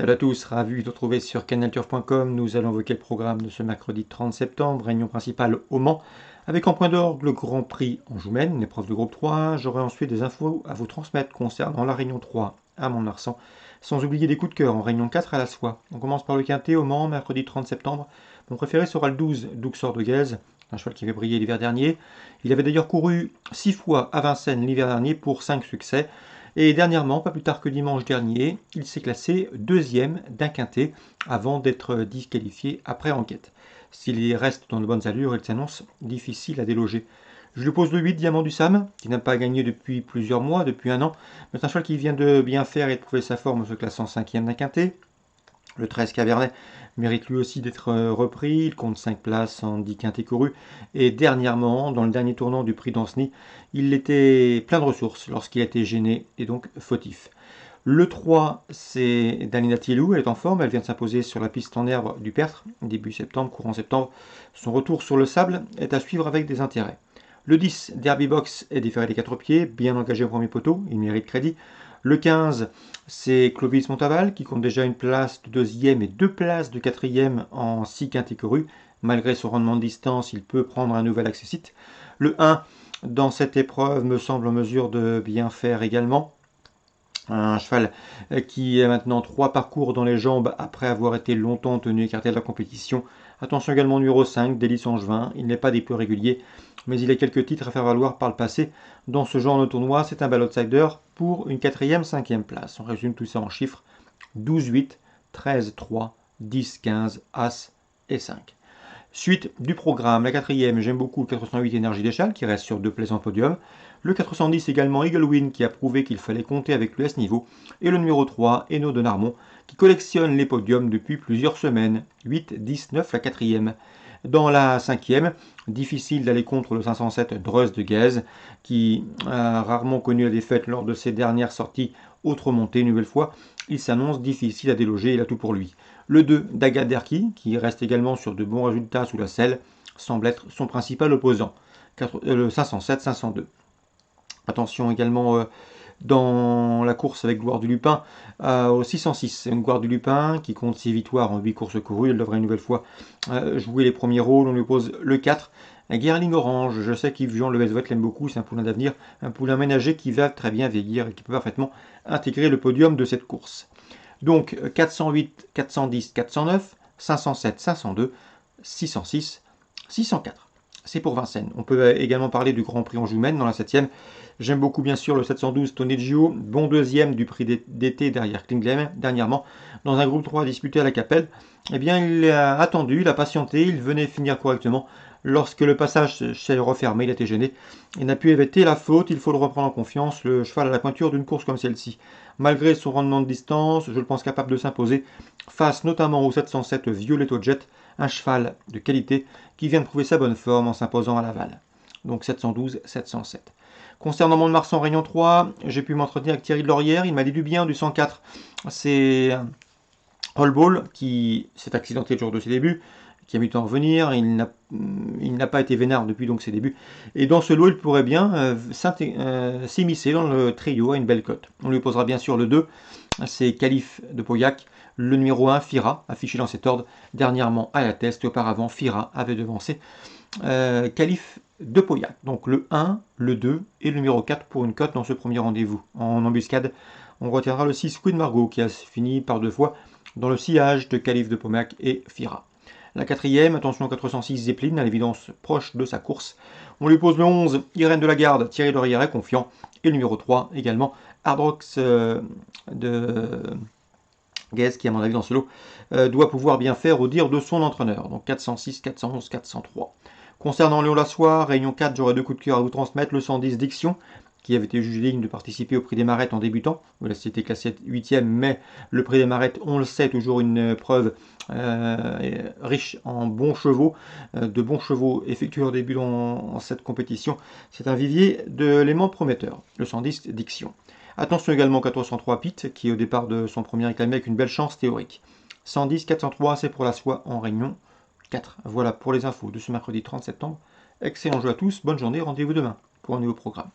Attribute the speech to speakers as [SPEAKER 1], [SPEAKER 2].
[SPEAKER 1] Salut à tous, ravi de vous retrouver sur canalturf.com. Nous allons évoquer le programme de ce mercredi 30 septembre, réunion principale au Mans, avec en point d'orgue le Grand Prix Anjoumen, l'épreuve de groupe 3. J'aurai ensuite des infos à vous transmettre concernant la réunion 3 à Mont-de-Marsan, sans oublier des coups de cœur en réunion 4 à la soie. On commence par le quintet au Mans, mercredi 30 septembre. Mon préféré sera le 12, Douxor de Guèze, un cheval qui avait brillé l'hiver dernier. Il avait d'ailleurs couru 6 fois à Vincennes l'hiver dernier pour 5 succès. Et dernièrement, pas plus tard que dimanche dernier, il s'est classé deuxième d'un quintet avant d'être disqualifié après enquête. S'il reste dans de bonnes allures, il s'annonce difficile à déloger. Je lui pose le 8, Diamant du Sam, qui n'a pas gagné depuis plusieurs mois, depuis un an, mais c'est un cheval qui vient de bien faire et de prouver sa forme en se classant cinquième d'un quintet. Le 13 Cabernet mérite lui aussi d'être repris, il compte 5 places en 10 quintés courus, et dernièrement, dans le dernier tournant du prix d'Anceny, il était plein de ressources lorsqu'il a été gêné et donc fautif. Le 3, c'est Dalina Thielou, elle est en forme, elle vient de s'imposer sur la piste en herbe du Pertre, début septembre, courant septembre. Son retour sur le sable est à suivre avec des intérêts. Le 10, Derby Box, est déféré des 4 pieds, bien engagé au premier poteau, il mérite crédit. Le 15, c'est Clovis Montaval, qui compte déjà une place de deuxième et 2 places de quatrième en 6 quintés courus. Malgré son rendement de distance, il peut prendre un nouvel accessite. Le 1, dans cette épreuve, me semble en mesure de bien faire également. Un cheval qui a maintenant 3 parcours dans les jambes après avoir été longtemps tenu écarté de la compétition. Attention également au numéro 5, Délice Angevin. Il n'est pas des plus réguliers, mais il a quelques titres à faire valoir par le passé. Dans ce genre de tournoi, c'est un bel outsider pour une 4e, 5e place. On résume tout ça en chiffres: 12-8, 13-3, 10-15, As et 5. Suite du programme, la 4e, j'aime beaucoup le 408 Énergie des Châles qui reste sur 2 places en podium. Le 410 également Eagle Win qui a prouvé qu'il fallait compter avec le S-Niveau. Et le numéro 3, Eno de Narmont, qui collectionne les podiums depuis plusieurs semaines. 8, 10, 9, la 4e. Dans la 5e, difficile d'aller contre le 507 Dreuz de Guèze, qui a rarement connu la défaite lors de ses dernières sorties autre montée. Une nouvelle fois, il s'annonce difficile à déloger, il a tout pour lui. Le 2, Dagaderki, qui reste également sur de bons résultats sous la selle, semble être son principal opposant. Le 507, 502. Attention également dans la course avec Gloire du Lupin au 606. Une Gloire du Lupin qui compte 6 victoires en 8 courses courues. Elle devrait une nouvelle fois jouer les premiers rôles. On lui pose le 4. Guerling Orange, je sais qu'Yves Jean Levezvet l'aime beaucoup, c'est un poulain d'avenir, un poulain ménager qui va très bien vieillir et qui peut parfaitement intégrer le podium de cette course. Donc 408, 410, 409, 507, 502, 606, 604. C'est pour Vincennes. On peut également parler du Grand Prix Anjoumen dans la 7e. J'aime beaucoup bien sûr le 712 Tonneggio, bon deuxième du prix d'été derrière Klinglem, dernièrement, dans un groupe 3 disputé à la Capelle. Eh bien, il a attendu, il a patienté, il venait finir correctement. Lorsque le passage s'est refermé, il a été gêné. Il n'a pu éviter la faute, il faut le reprendre en confiance. Le cheval à la pointure d'une course comme celle-ci. Malgré son rendement de distance, je le pense capable de s'imposer face notamment au 707 Violetto Jet, un cheval de qualité qui vient de prouver sa bonne forme en s'imposant à Laval. Donc 712, 707. Concernant Mont-de-Marsan Réunion 3, j'ai pu m'entretenir avec Thierry de Laurière, il m'a dit du bien du 104. C'est Rollball qui s'est accidenté le jour de ses débuts, qui a mis du temps à revenir, il n'a pas été vénard depuis donc ses débuts. Et dans ce lot, il pourrait bien s'immiscer dans le trio à une belle cote. On lui posera bien sûr le 2, c'est Calife de Pauillac. Le numéro 1, Fira, affiché dans cet ordre dernièrement à la test. Auparavant, Fira avait devancé Calife de Pauillac. Donc le 1, le 2 et le numéro 4 pour une cote dans ce premier rendez-vous. En embuscade, on retiendra le 6 Queen Margot qui a fini par 2 fois dans le sillage de Calife de Pauillac et Fira. La 4e, attention au 406 Zeppelin, à l'évidence proche de sa course. On lui pose le 11, Irène de la Garde, Thierry Laurière est confiant. Et le numéro 3 également, Hardrox de Guez, qui à mon avis dans ce lot doit pouvoir bien faire au dire de son entraîneur. Donc 406, 411, 403. Concernant Léon Lassoir, Réunion 4, j'aurai 2 coups de cœur à vous transmettre. Le 110 Diction, qui avait été jugé digne de participer au prix des Marettes en débutant. Là, c'était classé 8e, mais le prix des Marettes, on le sait, toujours une preuve riche en bons chevaux, de bons chevaux effectués au début dans cette compétition. C'est un vivier d'éléments prometteurs, le 110 Diction. Attention également au 403 Pitt, qui au départ de son premier réclamé avec une belle chance théorique. 110, 403, c'est pour la soie en Réunion 4. Voilà pour les infos de ce mercredi 30 septembre. Excellent jeu à tous, bonne journée, rendez-vous demain pour un nouveau programme.